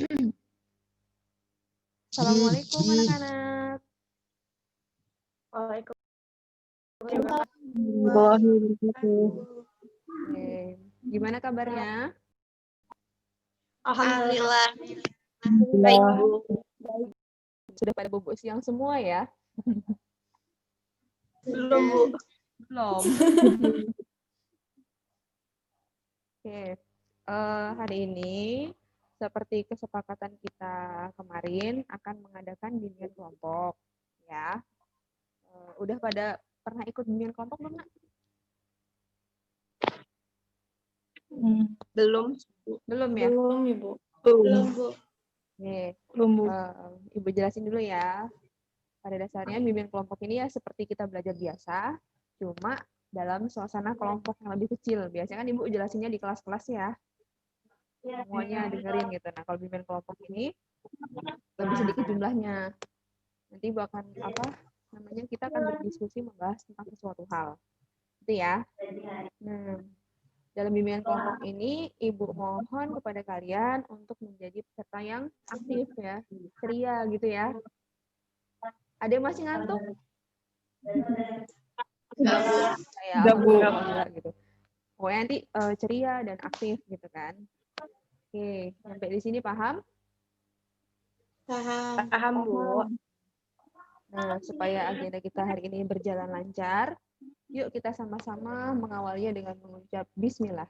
Assalamualaikum anak-anak. Waalaikumsalam. Oke. Gimana kabarnya? Alhamdulillah. Baik, Bu. Sudah pada bobo siang semua ya? Belum, Bu. Belum. Oke. Hari ini seperti kesepakatan kita kemarin akan mengadakan bimbingan kelompok ya. Udah pada pernah ikut bimbingan kelompok belum, Nak? Belum. Belum ya? Belum, Ibu. Belum, Bu. Oke. Belum, Bu. Ibu jelasin dulu ya. Pada dasarnya bimbingan kelompok ini ya seperti kita belajar biasa, cuma dalam suasana kelompok yang lebih kecil. Biasanya kan Ibu jelasinnya di kelas-kelas ya. Semuanya dengerin gitu. Nah, kalau bimbingan kelompok ini lebih sedikit jumlahnya. Nanti Ibu akan kita akan berdiskusi membahas tentang sesuatu hal. Itu ya. Nah, dalam bimbingan kelompok ini Ibu mohon kepada kalian untuk menjadi peserta yang aktif ya, ceria gitu ya. Ada yang masih ngantuk? Enggak gitu. Pokoknya nanti ceria dan aktif gitu kan. Oke, sampai di sini paham? Paham, Bu. Nah, supaya agenda kita hari ini berjalan lancar, yuk kita sama-sama mengawalinya dengan mengucap Bismillah.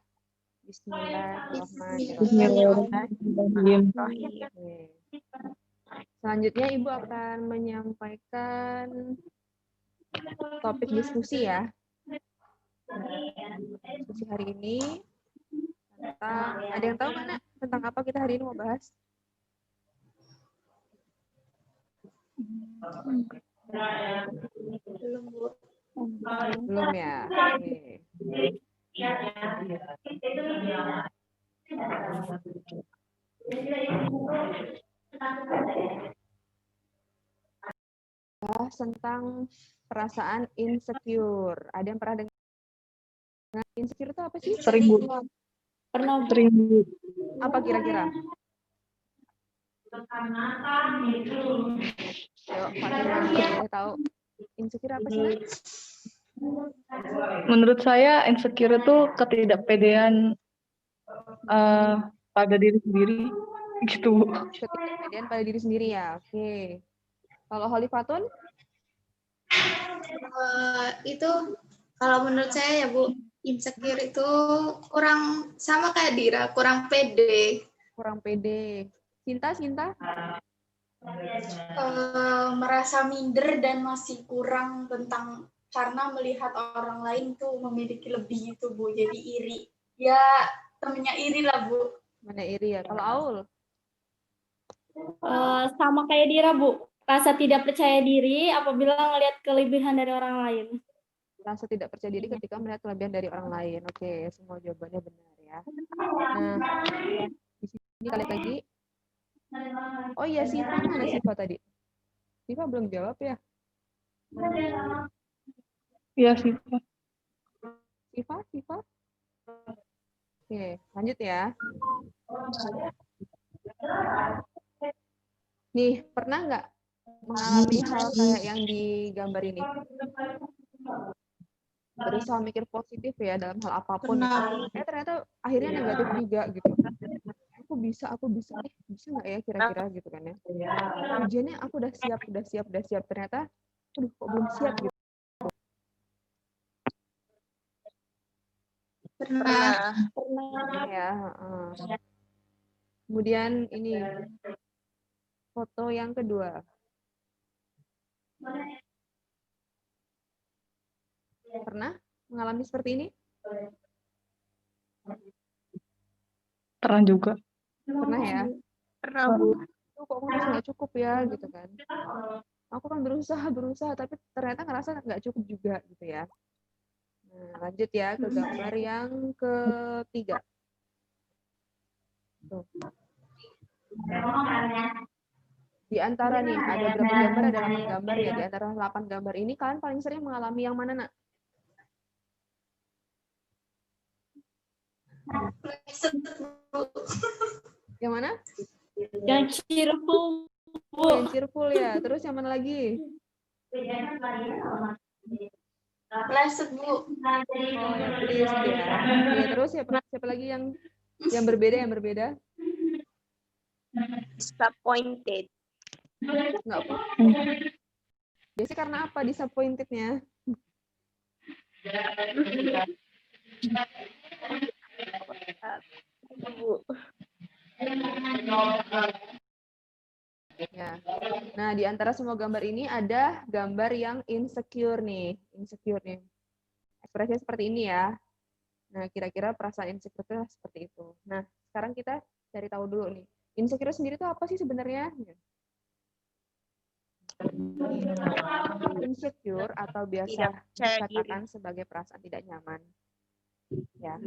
Bismillahirrahmanirrahim. Oke. Selanjutnya Ibu akan menyampaikan topik diskusi ya. Diskusi hari ini tentang, ada yang tahu mana tentang apa kita hari ini mau bahas? Belum, Bu. Belum ya? Oke. Bahas tentang perasaan insecure. Ada yang pernah dengar insecure itu apa sih? Sering, Bu. Pernah, sering, Bu. Apa kira-kira? Yuk, Fatima, boleh tahu insecure apa sih, Nak? Menurut saya insecure itu ketidakpedean pada diri sendiri gitu. Ketidakpedean pada diri sendiri ya. Oke. Kalau Holifatun? Itu kalau menurut saya ya Bu, insecure itu kurang sama kayak Dira, kurang pede. Kurang pede. Cinta? Merasa minder dan masih kurang tentang karena melihat orang lain tuh memiliki lebih itu Bu, jadi iri. Ya temennya iri lah Bu. Mana iri ya? Kalau Aul? Sama kayak Dira, Bu. Rasa tidak percaya diri apabila melihat kelebihan dari orang lain. Rasa tidak percaya diri ketika melihat kelebihan dari orang lain. Oke, semua jawabannya benar ya. Nah, di sini kali lagi. Oh iya, Siva mana Siva tadi? Siva belum jawab ya? Iya, Siva. Siva? Oke, lanjut ya. Nih, pernah nggak mengalami hal kayak yang di gambar ini? Berusaha mikir positif ya dalam hal apapun itu. Ternyata akhirnya negatif juga gitu. Aku bisa. Bisa nggak ya kira-kira gitu kan ya. Ujiannya aku udah siap. Ternyata, aduh kok belum siap gitu. Pernah. Ya. Kemudian ini foto yang kedua. Pernah mengalami seperti ini? Pernah juga. Pernah ya? Pernah Bu. Kok aku masih nggak cukup ya gitu kan? Aku kan berusaha tapi ternyata ngerasa nggak cukup juga gitu ya. Nah, lanjut ya ke gambar yang ketiga. Tuh. Di antara nih ada berapa gambar? Ada 8 gambar ya. Di antara 8 gambar ini kalian paling sering mengalami yang mana, Nak? Yang mana? Yang cheerful, Bu. Oh, yang cheerful ya. Terus yang mana lagi? Pleasant, Bu. Oh, yang pleased ya. Oke, terus siapa lagi yang berbeda? Disappointed. Enggak apa. Biasanya karena apa disappointed-nya? Bu. Ya. Nah, di antara semua gambar ini ada gambar yang insecure nih. Ekspresinya seperti ini ya. Nah, kira-kira perasaan insecure itu seperti itu. Nah, sekarang kita cari tahu dulu nih. Insecure sendiri itu apa sih sebenarnya? Insecure atau biasa Tidak percaya diri. dikatakan sebagai perasaan tidak nyaman. Ya.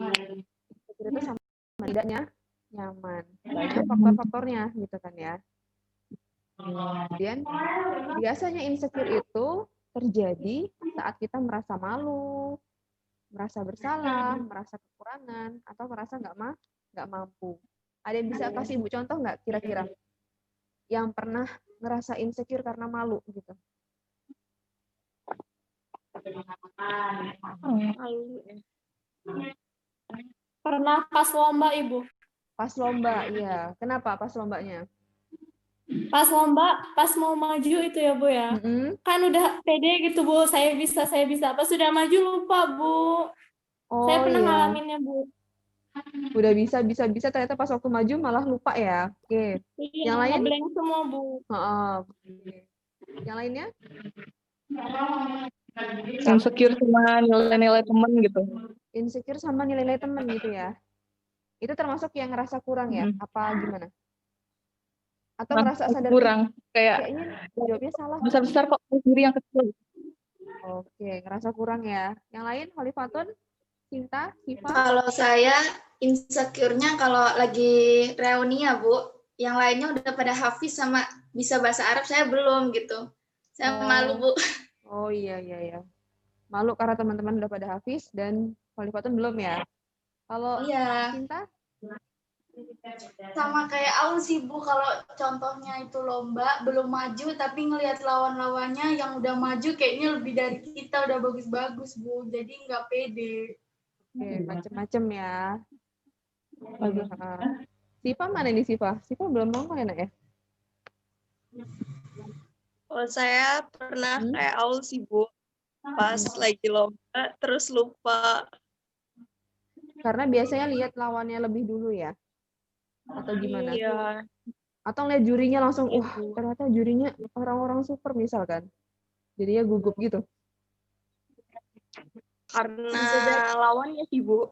Insecure itu sama tidaknya nyaman. Banyak faktor-faktornya gitu kan ya. Kemudian biasanya insecure itu terjadi saat kita merasa malu, merasa bersalah, merasa kekurangan, atau merasa nggak mampu. Ada yang bisa kasih Ibu contoh nggak kira-kira yang pernah ngerasa insecure karena malu gitu? Pernah pas lomba, Ibu. Pas lomba, iya. Kenapa pas lombanya? Pas lomba, pas mau maju itu ya, Bu ya. Kan udah pede gitu, Bu. Saya bisa. Pas sudah maju lupa, Bu. Saya Oh pernah iya, ngalaminnya, Bu. udah bisa ternyata pas waktu maju malah lupa ya. Oke. Iya, Yang lain? ngeblank semua, Bu. Oke. Yang lainnya? Insecure sama nilai-nilai teman gitu. Insecure sama nilai-nilai teman gitu ya. Itu termasuk yang ngerasa kurang ya? Apa gimana? Atau ngerasa sadar kurang, kayak kayaknya jawabnya salah. besar-besar kok sendiri yang kecil. Oke, ngerasa kurang ya. Yang lain, Holifatun, Cinta, Siva? Kalau saya insecure-nya kalau lagi reuni ya, Bu. Yang lainnya udah pada hafiz sama bisa bahasa Arab, saya belum gitu. Saya malu, Bu. Oh iya. Malu karena teman-teman udah pada hafiz dan Holifatun belum ya. Kalau Iya. Cinta? Sama kayak Aul sih, Bu, kalau contohnya itu lomba belum maju tapi ngelihat lawan-lawannya yang udah maju kayaknya lebih dari kita, udah bagus-bagus, Bu, jadi nggak pede. Oke, macem-macem ya. Bagus. Siva mana ini Siva? Siva belum ngomong ya, Nak ya? Kalau saya pernah kayak Aul sih, Bu. Pas lagi lomba terus lupa. Karena biasanya lihat lawannya lebih dulu ya? Atau gimana? Iya. Atau lihat jurinya langsung, Iya, wah Bu. ternyata jurinya orang-orang super misalkan. Jadinya gugup gitu. Karena lawannya sih, Bu.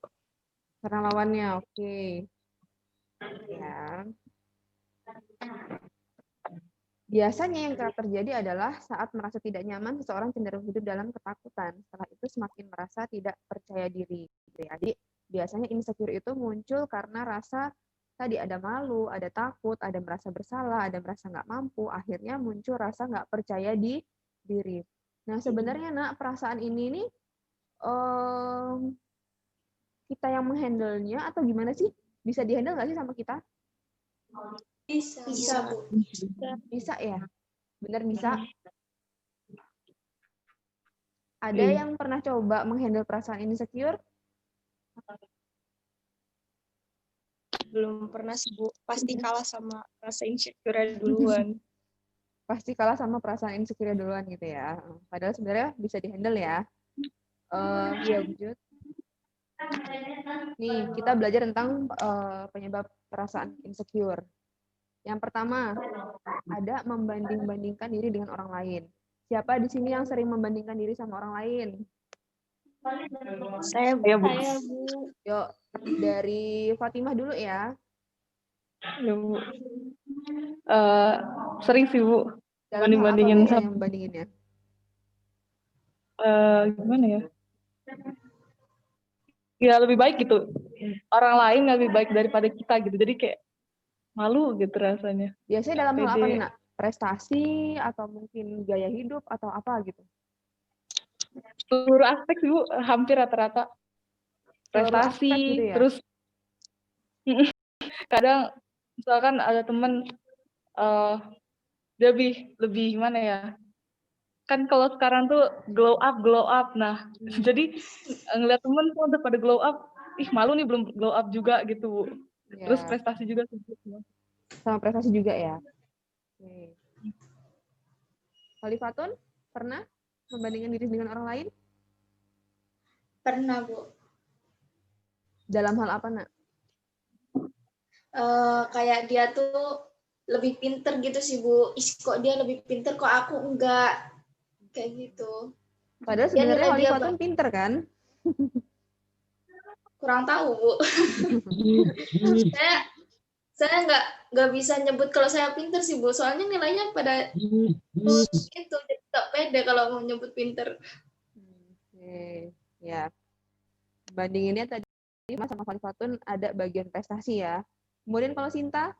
Karena lawannya, oke. Ya. Biasanya yang kerap terjadi adalah saat merasa tidak nyaman, seseorang cenderung hidup dalam ketakutan. Setelah itu semakin merasa tidak percaya diri. Jadi biasanya insecure itu muncul karena rasa tadi ada malu, ada takut, ada merasa bersalah, ada merasa nggak mampu. Akhirnya muncul rasa nggak percaya diri. Nah sebenarnya Nak, perasaan ini nih kita yang menghandle-nya atau gimana sih? Bisa dihandle nggak sih sama kita? Bisa, Bu. Bisa ya? Bener bisa? Ada yang pernah coba menghandle perasaan insecure? Belum pernah sih, Bu. Pasti kalah sama rasa insecure duluan. Pasti kalah sama perasaan insecure duluan gitu ya. Padahal sebenarnya bisa dihandle ya. Lanjut. Nih, kita belajar tentang penyebab perasaan insecure. Yang pertama, ada membanding-bandingkan diri dengan orang lain. Siapa di sini yang sering membandingkan diri sama orang lain? Saya, Bu. Yuk, dari Fatimah dulu ya. Ya, Bu. Sering sih, Bu. Dalam hal apa Bu yang membandinginnya? Gimana ya? Ya lebih baik gitu. Orang lain lebih baik daripada kita gitu. Jadi kayak malu gitu rasanya. Biasanya dalam hal apa nih, Nak? Prestasi atau mungkin gaya hidup atau apa gitu? Seluruh aspek sih, Bu, hampir rata-rata. Prestasi, gitu ya? terus kadang misalkan ada temen dia lebih gimana ya, kan kalau sekarang tuh glow up. Nah, jadi ngeliat temen tuh udah pada glow up, ih malu nih belum glow up juga gitu, Bu. Terus Ya, prestasi juga sih. sama prestasi juga ya. Oke. Khalifatun pernah membandingkan diri dengan orang lain? Pernah, Bu. Dalam hal apa, Nak? Kayak dia tuh lebih pinter gitu sih, Bu. Ih, kok dia lebih pinter, kok aku enggak. Kayak gitu. Padahal Dia sebenarnya nilai dia Khalifatun pinter kan? kurang tahu, Bu. saya nggak bisa nyebut kalau saya pinter sih, Bu. Soalnya nilainya pada itu jadi nggak pede kalau mau nyebut pinter. Oke, ya. Bandinginnya tadi Mas sama Khalifatun ada bagian prestasi ya. Kemudian kalau Sinta?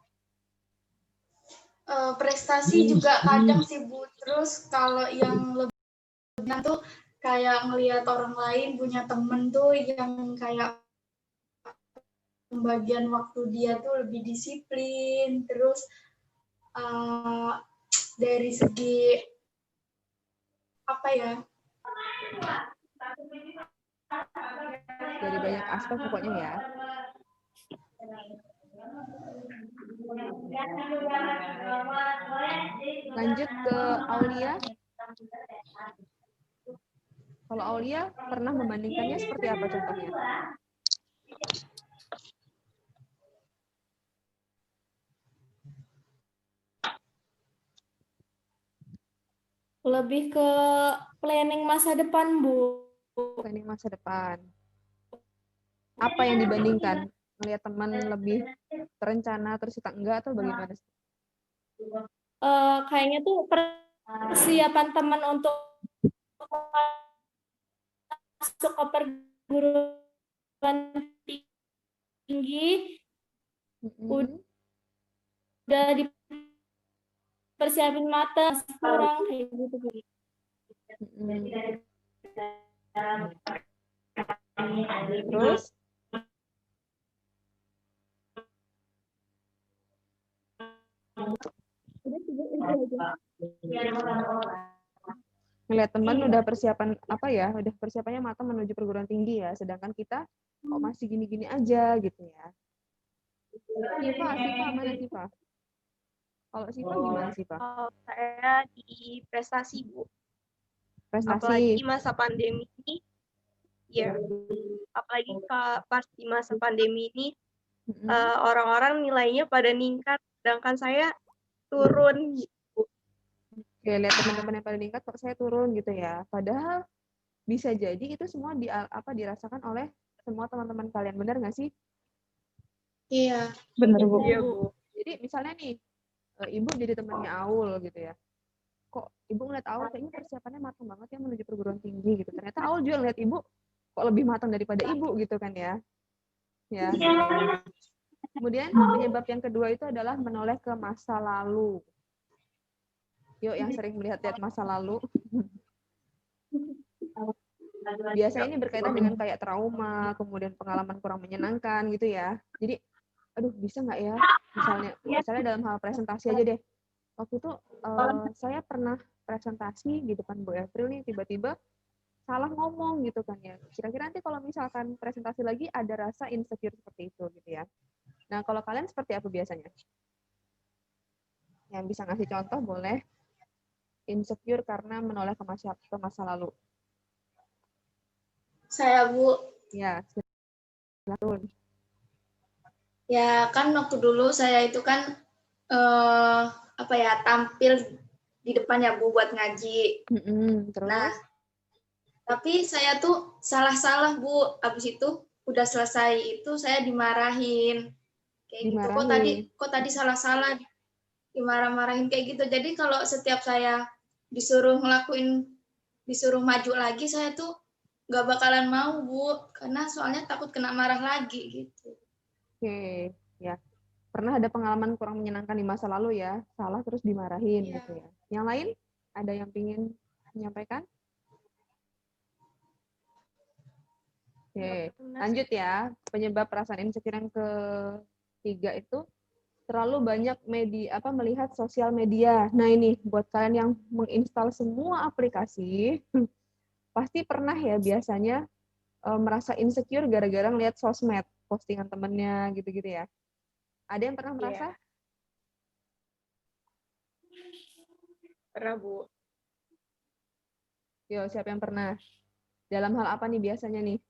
Prestasi juga kadang sih, Bu. Terus kalau yang lebih tuh kayak ngelihat orang lain punya temen tuh yang kayak pembagian waktu dia tuh lebih disiplin. Terus dari segi apa ya? Dari banyak aspek pokoknya ya. Lanjut ke Aulia. Kalau Aulia pernah membandingkannya seperti apa contohnya? Lebih ke planning masa depan, Bu. Planning masa depan. Apa yang dibandingkan? Melihat teman lebih terencana terus kita enggak atau bagaimana? Kayaknya tuh persiapan teman untuk masuk ke perguruan tinggi udah dipersiapin matang, kurang kayak gitu. Terus ngeliat teman udah persiapan apa ya, udah persiapannya matang menuju perguruan tinggi ya, sedangkan kita kok masih gini-gini aja gitu ya. Siva mana Siva? Kalau Siva gimana Siva? Kalau saya di prestasi, Bu. Prestasi. Apalagi masa pandemi ini, ya. Apalagi pas di masa pandemi ini, orang-orang nilainya pada meningkat, sedangkan saya turun gitu. Oke, lihat teman-teman yang pada meningkat kok saya turun gitu ya. Padahal bisa jadi itu semua dirasakan oleh semua teman-teman kalian, benar nggak sih? Iya. Bener, Bu. Iya, Bu. Jadi misalnya nih, Ibu jadi temannya Aul gitu ya. Kok Ibu ngeliat Aul kayaknya persiapannya matang banget ya menuju perguruan tinggi gitu. Ternyata Aul juga ngeliat Ibu kok lebih matang daripada Ibu gitu kan ya. Ya. Kemudian penyebab yang kedua itu adalah menoleh ke masa lalu. Yuk yang sering melihat-lihat masa lalu. Biasanya ini berkaitan dengan kayak trauma, kemudian pengalaman kurang menyenangkan gitu ya. Jadi, aduh bisa nggak ya? Misalnya dalam hal presentasi aja deh. Waktu itu saya pernah presentasi di depan Bu April nih, tiba-tiba salah ngomong gitu kan ya. Kira-kira nanti kalau misalkan presentasi lagi ada rasa insecure seperti itu gitu ya. Nah, kalau kalian seperti apa biasanya? Yang bisa ngasih contoh boleh. Insecure karena menoleh ke masa lalu. Saya, Bu. Ya, silakan. Ya kan waktu dulu saya itu kan tampil di depannya Bu buat ngaji. Terus? Nah, tapi saya tuh salah-salah, Bu. Habis itu udah selesai itu saya dimarahin. Kayak gitu. Kok tadi salah-salah, dimarah-marahin kayak gitu. Jadi kalau setiap saya disuruh maju lagi, saya tuh nggak bakalan mau, Bu. Karena soalnya takut kena marah lagi gitu. Oke, ya. Pernah ada pengalaman kurang menyenangkan di masa lalu ya, salah terus dimarahin gitu ya. Yang lain ada yang ingin menyampaikan? Oke, lanjut ya. Penyebab perasaan insecure yang ketiga itu terlalu banyak melihat sosial media. Nah, ini buat kalian yang menginstal semua aplikasi, pasti pernah ya biasanya merasa insecure gara-gara ngeliat sosmed, postingan temennya gitu-gitu ya. Ada yang pernah merasa? Pernah, Bu. Yo, siapa yang pernah? Dalam hal apa nih biasanya nih?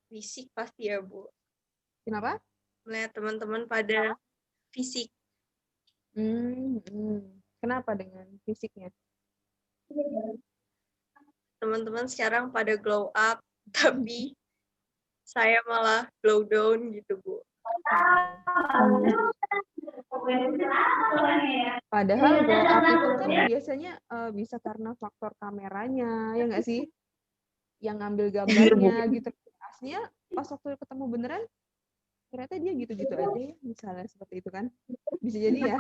Fisik pasti ya, Bu. Kenapa? Melihat teman-teman pada fisik. Kenapa dengan fisiknya? Teman-teman sekarang pada glow up, tapi saya malah glow down gitu, Bu. Padahal glow up itu kan biasanya bisa karena faktor kameranya, ya nggak sih? Yang ngambil gambarnya gitu. Aslinya pas waktu ketemu beneran, ternyata dia gitu-gitu aja ya, misalnya seperti itu kan. Bisa jadi ya.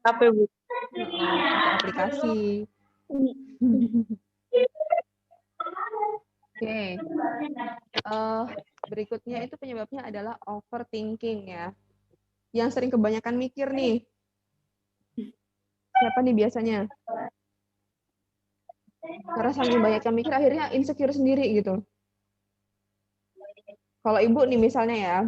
Apa, Bu? Pakai aplikasi. Oke. Berikutnya itu penyebabnya adalah overthinking ya. Yang sering kebanyakan mikir nih. Siapa nih biasanya? Karena saking banyaknya mikir akhirnya insecure sendiri gitu. Kalau ibu nih misalnya ya,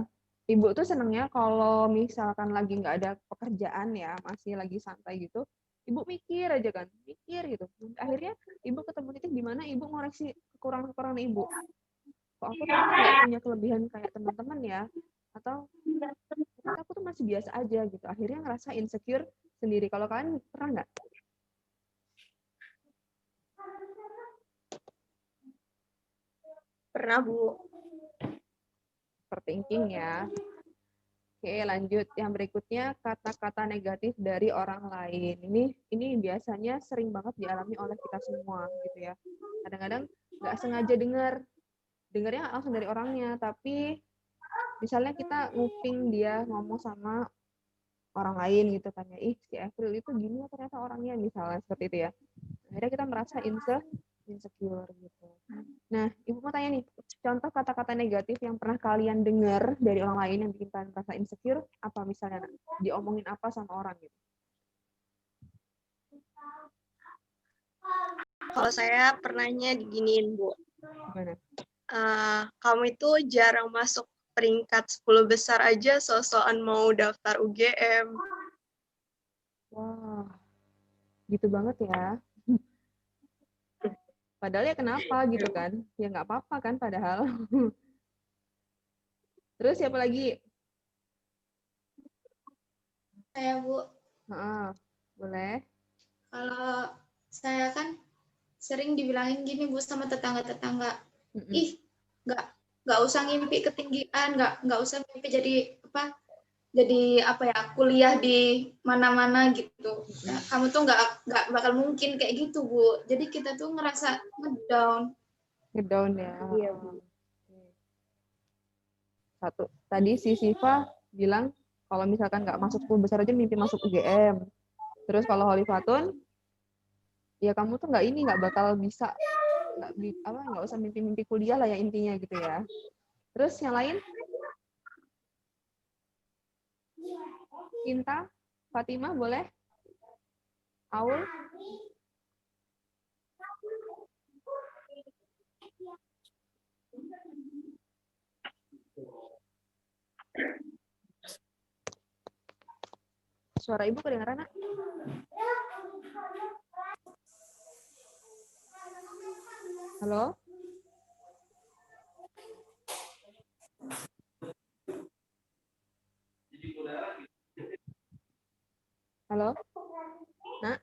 ibu tuh senengnya kalau misalkan lagi nggak ada pekerjaan ya, masih lagi santai gitu, ibu mikir aja kan, mikir gitu. Akhirnya ibu ketemu titik di mana ibu ngoreksi kekurangan-kekurangan ibu. Kok aku tuh nggak punya kelebihan kayak teman-teman ya, atau ternyata aku tuh masih biasa aja gitu. Akhirnya ngerasa insecure sendiri. Kalau kalian pernah nggak? Pernah, Bu. Overthinking ya. Oke, lanjut. Yang berikutnya kata-kata negatif dari orang lain. Ini biasanya sering banget dialami oleh kita semua gitu ya. Kadang-kadang nggak sengaja dengarnya nggak langsung dari orangnya, tapi misalnya kita nguping dia ngomong sama orang lain gitu kan ya, ih si April itu gini ya ternyata orangnya, misalnya seperti itu ya. Akhirnya kita merasa insecure gitu. Nah, Ibu mau tanya nih, contoh kata-kata negatif yang pernah kalian dengar dari orang lain yang bikin kalian merasa insecure, apa misalnya, diomongin apa sama orang gitu? Kalau saya pernahnya diginiin, Bu. Gimana? Kamu itu jarang masuk peringkat 10 besar aja, so-soan mau daftar UGM. Wah, gitu banget ya. Padahal ya kenapa gitu kan? Ya nggak apa-apa kan padahal. Terus siapa lagi? Saya, Bu. Boleh. Kalau saya kan sering dibilangin gini, Bu, sama tetangga-tetangga. Ih, nggak usah ngimpi ketinggian, nggak usah mimpi jadi kuliah di mana-mana gitu. Nah, kamu tuh nggak bakal mungkin kayak gitu, Bu. Jadi kita tuh ngerasa ngedown Ya. Iya, Bu. Satu. Tadi si Siva bilang kalau misalkan nggak masuk 10 besar aja mimpi masuk UGM. Terus kalau Holifatun, ya kamu tuh nggak bakal bisa, nggak usah mimpi-mimpi kuliah lah ya intinya gitu ya. Terus yang lain? Cinta, Fatimah boleh? Aul? Suara ibu kedengaran, Nak? Halo? Halo? Nak?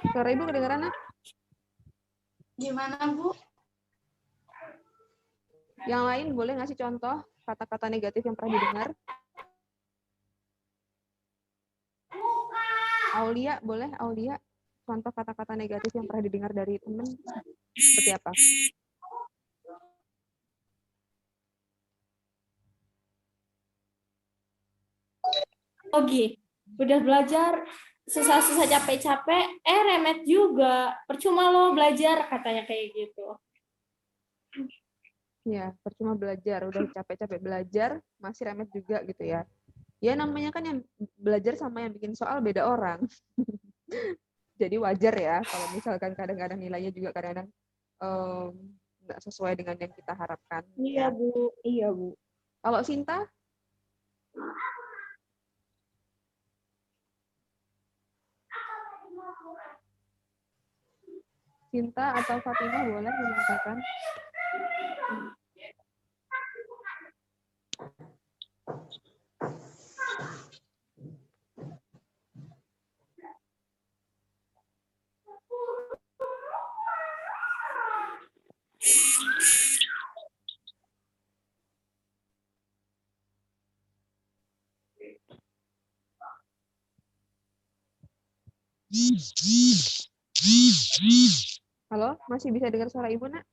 Suara ibu kedengaran, Nak? Gimana, Bu? Yang lain boleh ngasih contoh kata-kata negatif yang pernah didengar? Aulia, boleh Aulia? Contoh kata-kata negatif yang pernah didengar dari teman seperti apa? Oke, udah belajar susah-susah capek-capek, remet juga. Percuma lo belajar, katanya kayak gitu. Ya, percuma belajar, udah capek-capek belajar, masih remet juga gitu ya. Ya namanya kan yang belajar sama yang bikin soal beda orang. Jadi wajar ya kalau misalkan kadang-kadang nilainya juga kadang-kadang nggak sesuai dengan yang kita harapkan. Iya, Ya. Bu. Iya, Bu. Kalau Sinta? Sinta atau Fatimah boleh mengatakan? Halo, masih bisa dengar suara Ibu, Nak?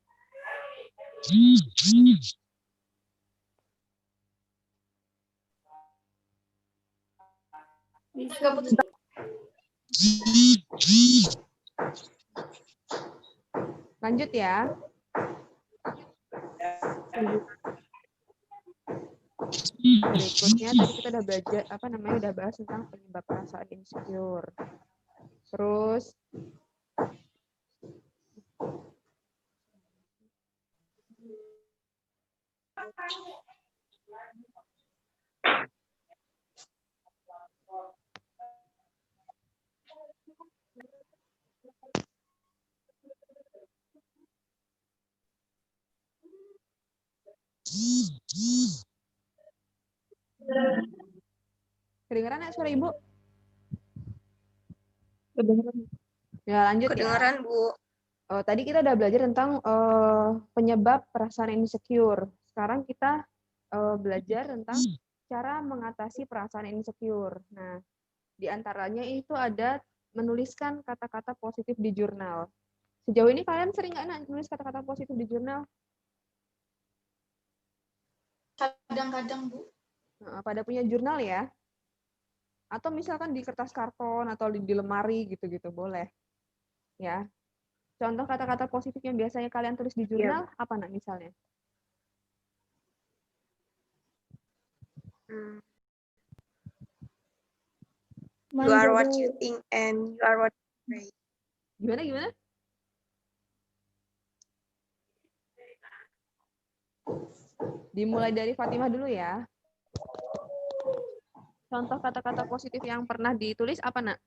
Lanjut ya. Berikutnya tadi kita udah belajar udah bahas tentang penyebab perasaan insecure. Terus kedengeran nggak suara Ibu? Kedengeran. Ya, lanjut Kedengeran, ya. Bu. Tadi kita udah belajar tentang penyebab perasaan insecure. Sekarang kita belajar tentang cara mengatasi perasaan insecure. Nah, di antaranya itu ada menuliskan kata-kata positif di jurnal. Sejauh ini kalian sering nggak nulis kata-kata positif di jurnal? Kadang-kadang, Bu. Pada punya jurnal ya? Atau misalkan di kertas karton atau di lemari gitu-gitu, boleh. Ya. Contoh kata-kata positif yang biasanya kalian tulis di jurnal, apa nak misalnya? You are what you think and you are what you pray. Gimana? Dimulai dari Fatimah dulu ya. Contoh kata-kata positif yang pernah ditulis apa, Nak?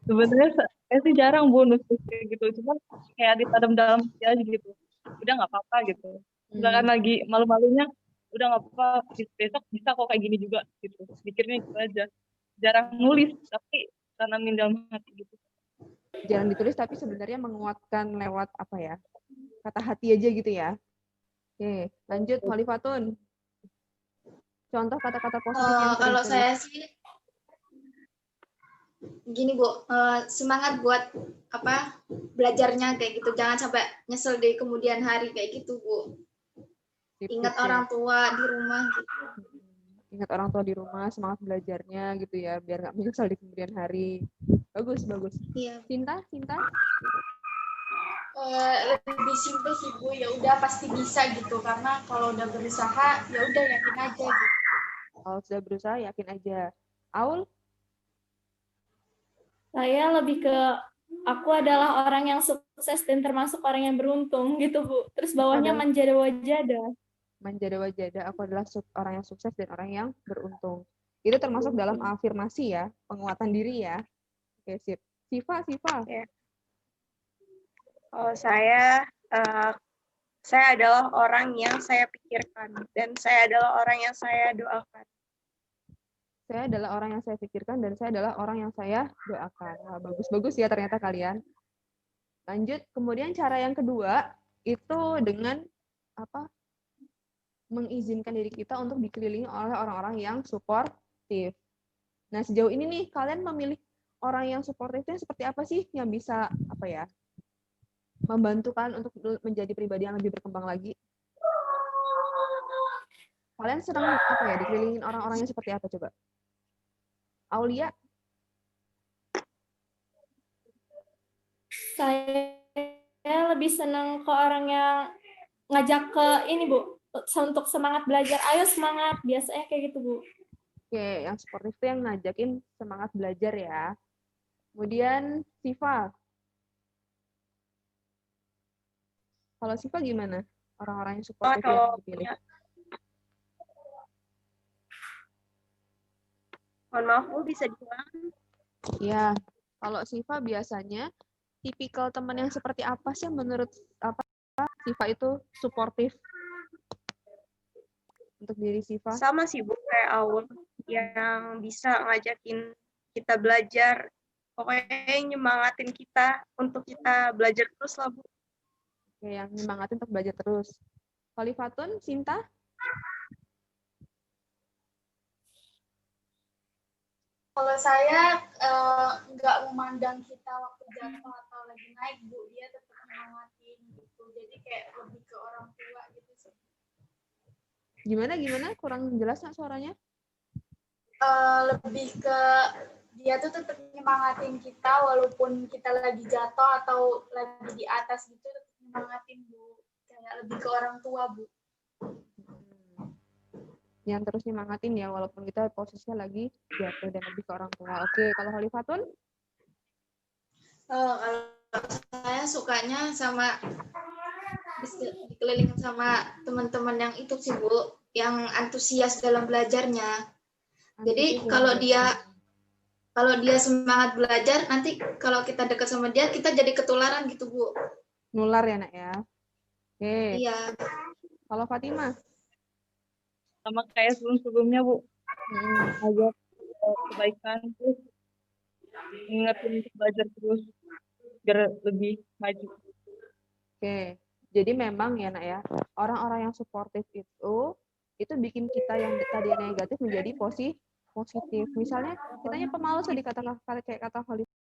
Sebenarnya saya sih jarang Bu nulis kayak gitu, cuma kayak ditanam dalam hati aja gitu. Udah nggak apa-apa gitu. Misalkan lagi malu-malunya, udah nggak apa-apa, besok bisa kok kayak gini juga gitu. Pikirnya gitu aja. Jarang nulis, tapi tanamin dalam hati gitu. Jarang ditulis tapi sebenarnya menguatkan lewat apa ya? Kata hati aja gitu ya. Oke, lanjut Khalifatun. Contoh kata-kata positif yang Kalau ditulis. saya sih gini, Bu, semangat buat belajarnya kayak gitu, jangan sampai nyesel di kemudian hari kayak gitu, Bu. Ingat orang tua di rumah gitu. Ingat orang tua di rumah, semangat belajarnya gitu ya, biar nggak menyesal di kemudian hari. Bagus. Iya. Cinta? Lebih simpel sih, Bu, ya udah pasti bisa gitu, karena kalau udah berusaha ya udah yakin aja gitu. Kalau sudah berusaha yakin aja. Aul? Saya lebih ke aku adalah orang yang sukses dan termasuk orang yang beruntung gitu, Bu. Terus bawahnya manjada wajada. Manjada wajada, aku adalah orang yang sukses dan orang yang beruntung. Itu termasuk dalam afirmasi ya, penguatan diri ya. Oke, sip. Siva. Ya. Oh, saya adalah orang yang saya pikirkan dan saya adalah orang yang saya doakan. Saya adalah orang yang saya pikirkan dan saya adalah orang yang saya doakan. Wah, bagus ya ternyata kalian. Lanjut, kemudian cara yang kedua itu dengan mengizinkan diri kita untuk dikelilingi oleh orang-orang yang suportif. Nah, sejauh ini nih kalian memilih orang yang suportifnya seperti apa sih yang bisa membantu kalian untuk menjadi pribadi yang lebih berkembang lagi? Kalian senang apa ya, dikelilingin orang-orangnya seperti apa coba? Aulia? Saya lebih senang ke orang yang ngajak ke ini, Bu, untuk semangat belajar. Ayo semangat, biasanya kayak gitu, Bu. Oke, yang sportif itu yang ngajakin semangat belajar ya. Kemudian Siva. Kalau Siva gimana? Orang-orang yang sportif yang dipilih. Mohon maaf, Bu, bisa diulang? Ya, kalau Siva biasanya tipikal teman yang seperti apa sih menurut Siva itu suportif untuk diri Siva? Sama sih, Bu, kayak Aul, yang bisa ngajakin kita belajar, pokoknya nyemangatin kita untuk kita belajar terus lah, Bu. Oke, yang nyemangatin untuk belajar terus. Khalifatun, Sinta? Kalau saya nggak memandang kita waktu jatuh atau lagi naik, Bu, dia tetap nyemangatin gitu. Jadi kayak lebih ke orang tua gitu sih. Gimana? Kurang jelas nggak suaranya? Lebih ke dia tuh tetap nyemangatin kita walaupun kita lagi jatuh atau lagi di atas gitu, tetap nyemangatin, Bu. Kayak lebih ke orang tua, Bu. Yang terus nyemangatin ya walaupun kita posisinya lagi jatuh dan lebih ke orang tua. Oke, kalau Khalifatun? Kalau saya sukanya sama dikelilingin sama teman-teman yang itu sih, Bu, yang antusias dalam belajarnya. Jadi kalau dia semangat belajar, nanti kalau kita dekat sama dia, kita jadi ketularan gitu, Bu. Nular ya, Nak ya. Oke. Iya. Kalau Fatimah? Sama kayak sebelum-sebelumnya, Bu. Ajak kebaikan, terus ingetin untuk belajar terus biar lebih maju. Oke. Jadi memang ya, Nak ya, orang-orang yang suportif itu bikin kita yang tadinya negatif menjadi positif. Misalnya, kitanya pemalas kayak kata Khalifah.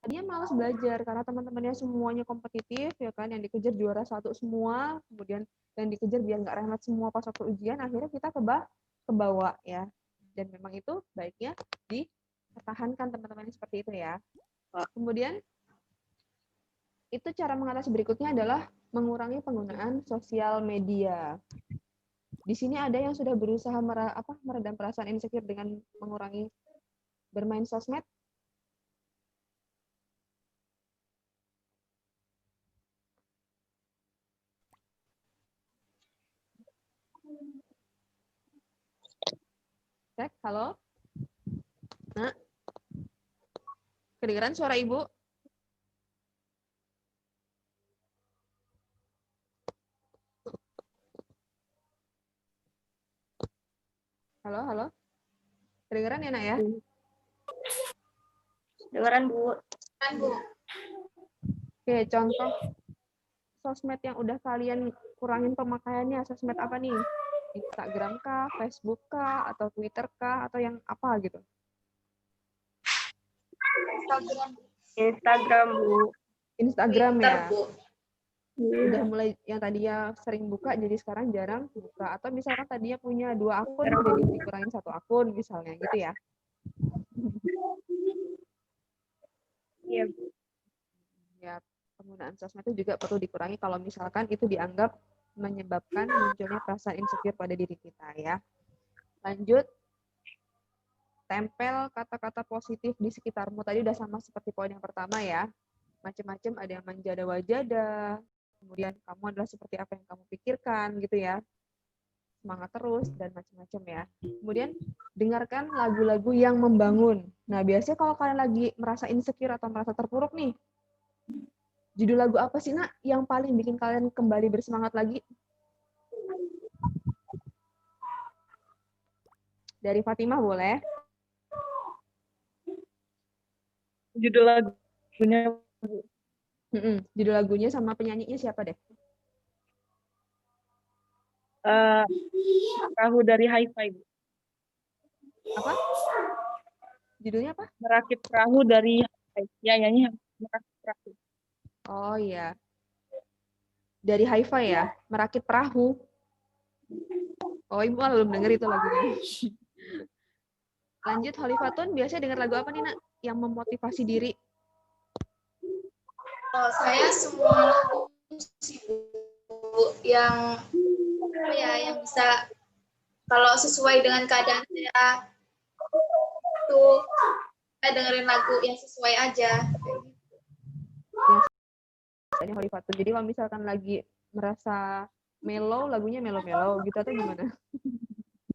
Tadinya malas belajar karena teman-temannya semuanya kompetitif ya kan, yang dikejar juara 1 semua, kemudian yang dikejar biar nggak remet semua pas waktu ujian, akhirnya kita kebawa ya. Dan memang itu baiknya dipertahankan teman-teman seperti itu ya. Kemudian itu cara mengatasi berikutnya adalah mengurangi penggunaan sosial media. Di sini ada yang sudah berusaha meredam perasaan insecure dengan mengurangi bermain sosmed. Cek, halo? Nah, kedengeran suara Ibu? Halo? Kedengeran ya, Nak ya? Dengeran, Bu. Oke, contoh sosmed yang udah kalian kurangin pemakaiannya, sosmed apa nih? Instagram kah, Facebook kah, atau Twitter kah, atau yang apa gitu? Instagram, Bu. Instagram Twitter, ya? Bu. Udah mulai yang tadinya sering buka, jadi sekarang jarang buka. Atau misalkan tadinya punya 2 akun, jadi dikurangin 1 akun misalnya, gitu ya? Iya, Bu. Ya, penggunaan sosmed itu juga perlu dikurangi kalau misalkan itu dianggap menyebabkan munculnya perasaan insecure pada diri kita ya. Lanjut, tempel kata-kata positif di sekitarmu. Tadi udah sama seperti poin yang pertama ya. Macam-macam, ada yang manjada wajada, kemudian kamu adalah seperti apa yang kamu pikirkan gitu ya. Semangat terus dan macam-macam ya. Kemudian dengarkan lagu-lagu yang membangun. Nah, biasanya kalau kalian lagi merasa insecure atau merasa terpuruk nih, judul lagu apa sih, Nak, yang paling bikin kalian kembali bersemangat lagi? Dari Fatimah boleh. Judul lagunya, Bu. Judul lagunya sama penyanyinya siapa deh? Perahu dari Hi-Fi. Apa? Judulnya apa? Merakit Perahu dari Hi-Fi. Ya, nyanyi Merakit Perahu. Oh iya. Dari Hi-Fi ya, Merakit Perahu. Oh, Ibu malah belum denger itu lagunya. Lanjut, Holifatun, biasanya dengar lagu apa nih, Nak? Yang memotivasi diri? Oh, saya semua lagu sih, Bu, yang apa ya, yang bisa kalau sesuai dengan keadaan saya tuh saya dengerin lagu yang sesuai aja. Ini Holifatun. Jadi kalau misalkan lagi merasa mellow, lagunya mellow-mellow gitu atau gimana?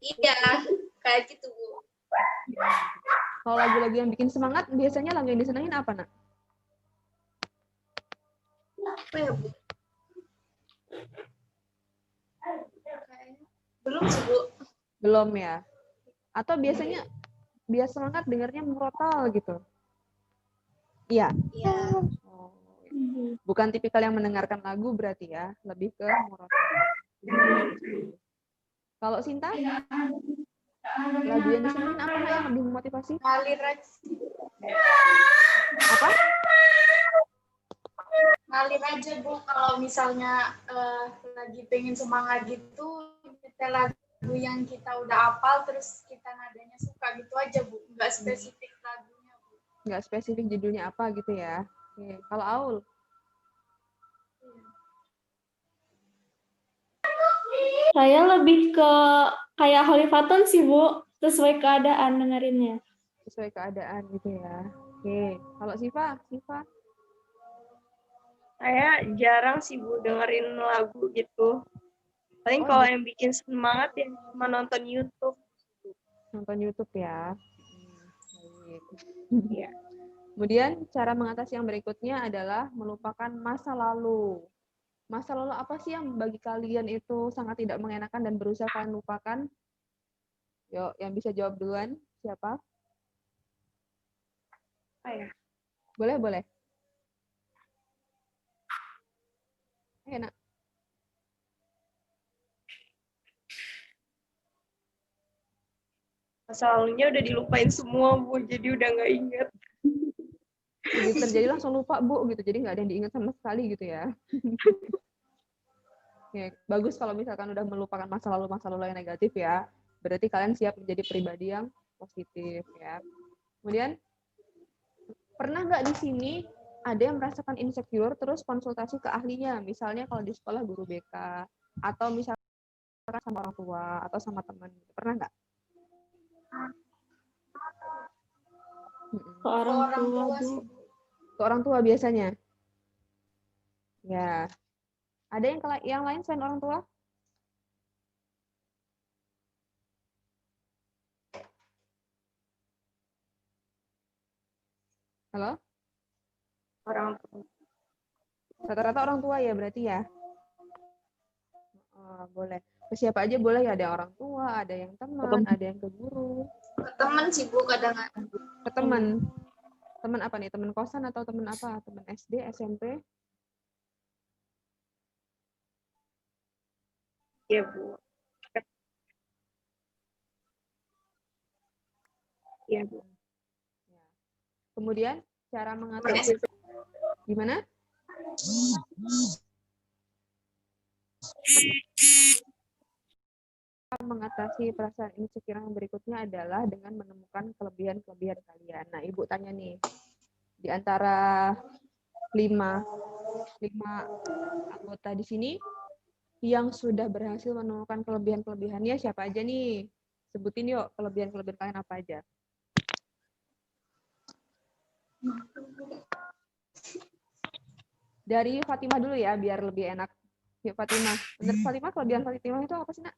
Iya, kayak gitu, Bu. Kalau lagu-lagu yang bikin semangat, biasanya lagu yang disenengin apa, Nak? Apa ya, Bu? Belum sih, Bu. Belum ya? Atau biasanya biar semangat dengarnya murotal gitu? Iya. Iya. Oh, bukan tipikal yang mendengarkan lagu berarti ya, lebih ke murotal. Kalau Sinta, lagu yang disenengin apa, Nak, yang lebih memotivasi? Ngalir aja. Apa? Ngalir aja, Bu. Kalau misalnya lagi pengen semangat gitu, kita lagu yang kita udah hafal terus kita nadanya suka gitu aja, Bu. Nggak spesifik lagunya, Bu. Nggak spesifik judulnya apa gitu ya. Oke. Kalau Aul? Saya lebih ke kayak Holifatun sih, Bu. Sesuai keadaan dengerinnya. Sesuai keadaan gitu ya. Oke. Kalau Siva? Saya jarang sih, Bu, dengerin lagu gitu. Paling kalau yang bikin semangat ya cuma nonton YouTube. Nonton YouTube ya. Baik. Iya. Kemudian cara mengatasi yang berikutnya adalah melupakan masa lalu. Masa lalu apa sih yang bagi kalian itu sangat tidak mengenakan dan berusaha kalian lupakan? Yuk, yang bisa jawab duluan, siapa? Ayo. Boleh. Enak. Masa lalunya udah dilupain semua, Bu, jadi udah nggak inget. Begitu terjadi langsung lupa, Bu, gitu. Jadi nggak ada yang diingat sama sekali gitu ya. Ya, bagus kalau misalkan udah melupakan masa lalu yang negatif ya. Berarti kalian siap menjadi pribadi yang positif ya. Kemudian, pernah nggak di sini ada yang merasakan insecure terus konsultasi ke ahlinya? Misalnya kalau di sekolah guru BK, atau misalkan sama orang tua, atau sama teman. Pernah nggak? Ke orang tua, Bu. Ke orang tua biasanya? Ya. Ada yang lain selain orang tua? Halo? Orang tua. Rata-rata orang tua ya berarti ya? Oh, boleh. Ke siapa aja boleh ya, ada orang tua, ada yang teman, ada yang ke guru. Ke teman sih, Bu, kadang-kadang. Ke teman. Teman apa nih? Teman kosan atau teman apa? Teman SD, SMP? Iya, Bu. Iya, Bu. Kemudian cara mengatasi gimana? Mengatasi perasaan insecure yang berikutnya adalah dengan menemukan kelebihan-kelebihan kalian. Nah, Ibu tanya nih, di antara 5 anggota di sini yang sudah berhasil menemukan kelebihan-kelebihannya siapa aja nih? Sebutin yuk kelebihan-kelebihan kalian apa aja. Dari Fatimah dulu ya, biar lebih enak. Yuk Fatimah. Menurut Fatimah, kelebihan Fatimah itu apa sih, Nak?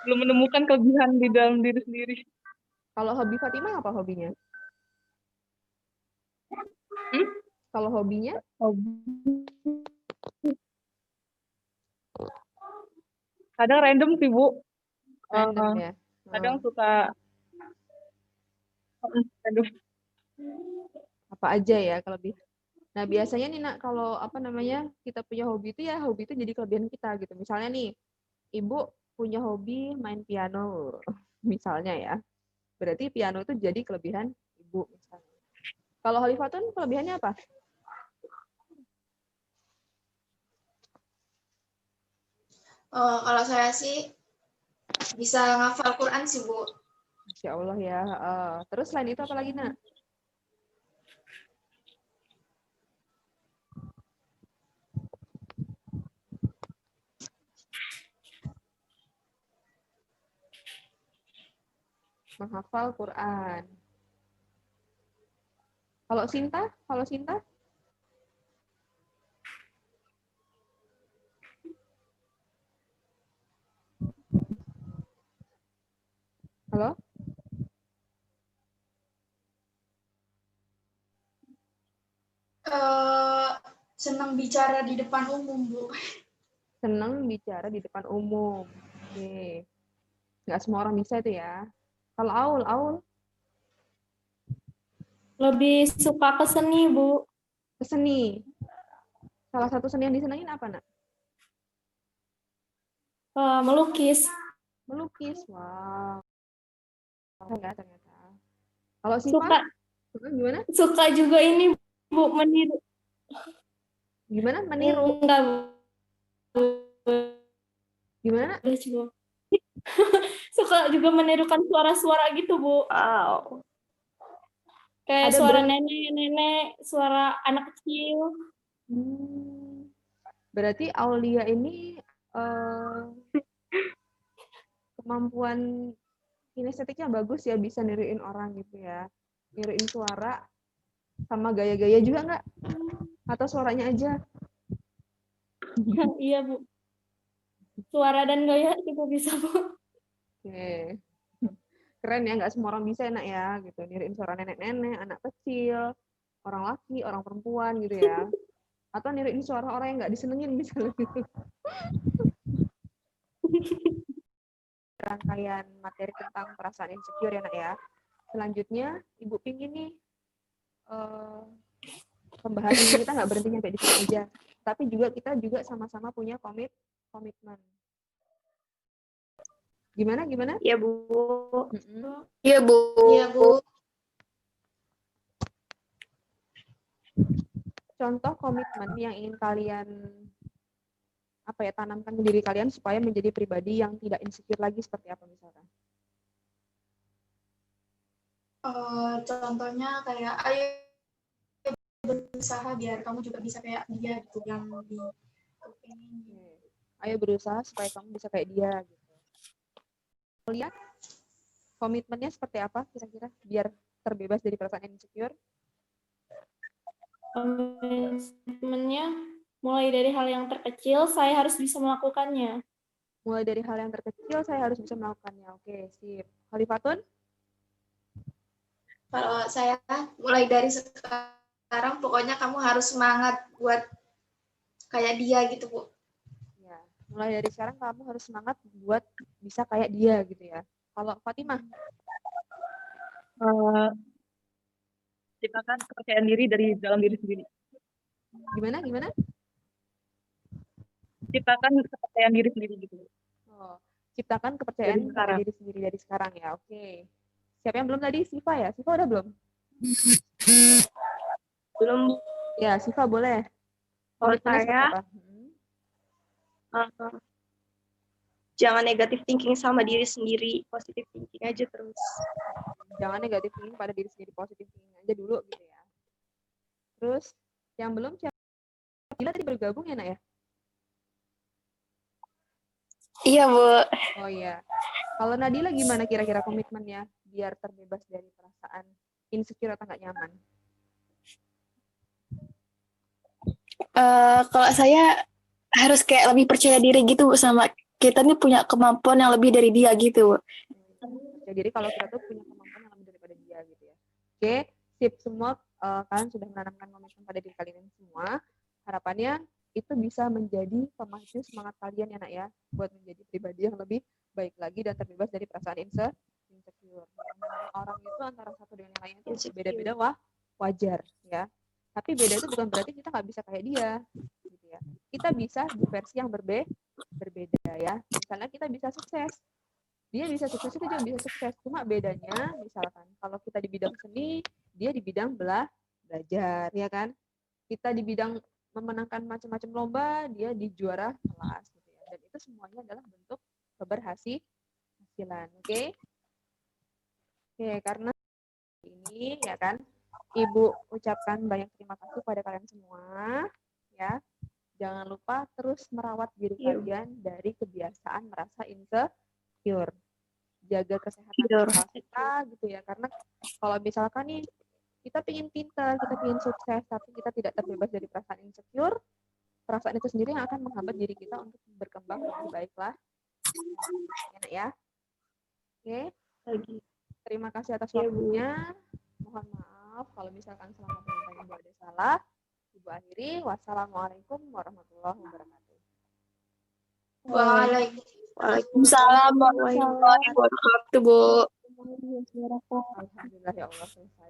Belum menemukan kelebihan di dalam diri sendiri. Kalau hobi Fatimah apa hobinya? Kalau hobinya? Kadang random sih, Bu. Random ya. Kadang suka random. Apa aja ya kelebihan. Nah, biasanya nih, Nak, kalau kita punya hobi itu ya, hobi itu jadi kelebihan kita gitu. Misalnya nih, Ibu punya hobi main piano, misalnya ya. Berarti piano itu jadi kelebihan Ibu misalnya. Kalau Holifatun kelebihannya apa? Kalau saya sih bisa ngafal Quran sih, Bu. Masya Allah ya. Terus selain itu apa lagi, Nak? Menghafal Quran. Kalau Sinta? Kalau Sinta? Halo? Senang bicara di depan umum, Bu. Senang bicara di depan umum. Oke. Nggak semua orang bisa itu ya. Kalau Aul? Lebih suka ke seni, Bu. Ke seni. Salah satu seni yang disenangin apa, Nak? Melukis. Melukis. Wow. Enggak ternyata. Kalau Suka. Gimana? Suka juga ini, Bu, meniru. Gimana? Meniru? Enggak, Bu. Gimana? Suka juga menirukan suara-suara gitu, Bu. Wow. Kayak suara nenek, suara anak kecil. Berarti Aulia ini kemampuan kinestetiknya bagus ya, bisa niruin orang gitu ya. Niruin suara sama gaya-gaya juga nggak? Atau suaranya aja? Iya, Bu. Suara dan gaya juga bisa, Bu. Oke. Keren ya, nggak semua orang bisa enak ya, gitu. Niruin suara nenek-nenek, anak kecil, orang laki, orang perempuan gitu ya. Atau niruin suara orang yang nggak disenengin misalnya gitu. Rangkaian materi tentang perasaan insecure ya, Nak ya. Selanjutnya, Ibu pingin nih pembahasan kita nggak berhenti sampai di sini aja, tapi juga kita juga sama-sama punya komitmen. Gimana? Iya, Bu. Iya, Bu. Iya, Bu. Contoh komitmen yang ingin kalian tanamkan ke diri kalian supaya menjadi pribadi yang tidak insecure lagi, seperti apa misalkan? Contohnya kayak ayo berusaha biar kamu juga bisa kayak dia gitu, yang ayo berusaha supaya kamu bisa kayak dia gitu. Lihat komitmennya seperti apa kira-kira biar terbebas dari perasaan insecure? Komitmennya mulai dari hal yang terkecil, saya harus bisa melakukannya. Mulai dari hal yang terkecil, saya harus bisa melakukannya. Oke, sip. Khalifatun? Kalau saya mulai dari sekarang, pokoknya kamu harus semangat buat kayak dia gitu, Bu. Ya, mulai dari sekarang kamu harus semangat buat bisa kayak dia gitu ya. Kalau Fatimah? Ciptakan kepercayaan diri dari dalam diri sendiri. Gimana? Ciptakan kepercayaan diri sendiri gitu. Ciptakan kepercayaan pada diri sendiri dari sekarang ya. Oke. Siapa yang belum tadi? Siva ya? Siva udah belum? Belum. Ya, Siva boleh. Kalau saya, jangan negatif thinking sama diri sendiri, positif thinking aja terus. Jangan negatif thinking pada diri sendiri, positif thinking aja dulu gitu ya. Terus yang belum siapa? Bila tadi bergabung ya, Nak ya? Iya, Bu. Oh iya. Kalau Nadila gimana kira-kira komitmennya biar terbebas dari perasaan insecure atau nggak nyaman? Kalau saya harus kayak lebih percaya diri gitu, Bu, sama kita nih punya kemampuan yang lebih dari dia gitu, Bu. Percaya diri kalau kita tuh punya kemampuan yang lebih daripada dia gitu ya. Oke, sip, semua kalian sudah menanamkan komitmen pada diri kalian semua. Harapannya itu bisa menjadi pemacu semangat kalian ya, Nak ya, buat menjadi pribadi yang lebih baik lagi dan terbebas dari perasaan insecure. Orang itu antara satu dengan yang lainnya itu beda-beda, wajar ya. Tapi beda itu bukan berarti kita nggak bisa kayak dia, gitu ya. Kita bisa di versi yang berbeda ya. Misalnya kita bisa sukses, dia bisa sukses, kita juga bisa sukses. Cuma bedanya, misalkan kalau kita di bidang seni, dia di bidang belajar, ya kan? Kita di bidang memenangkan macam-macam lomba, dia di juara kelas gitu ya. Dan itu semuanya adalah bentuk keberhasilan. Oke, karena ini ya kan, Ibu ucapkan banyak terima kasih pada kalian semua ya. Jangan lupa terus merawat diri kalian dari kebiasaan merasa insecure. Jaga kesehatan mental kita gitu ya, karena kalau misalkan nih kita pengen pintar, kita pengen sukses, tapi kita tidak terbebas dari perasaan insecure, perasaan itu sendiri yang akan menghambat diri kita untuk berkembang lebih baiklah. Enak ya. Oke. Terima kasih atas waktunya. Mohon maaf kalau misalkan selama penyampaian Ibu ada salah. Ibu akhiri. Wassalamualaikum warahmatullahi wabarakatuh. Waalaikumsalam warahmatullahi wabarakatuh, Bu. Alhamdulillah ya Allah selesai.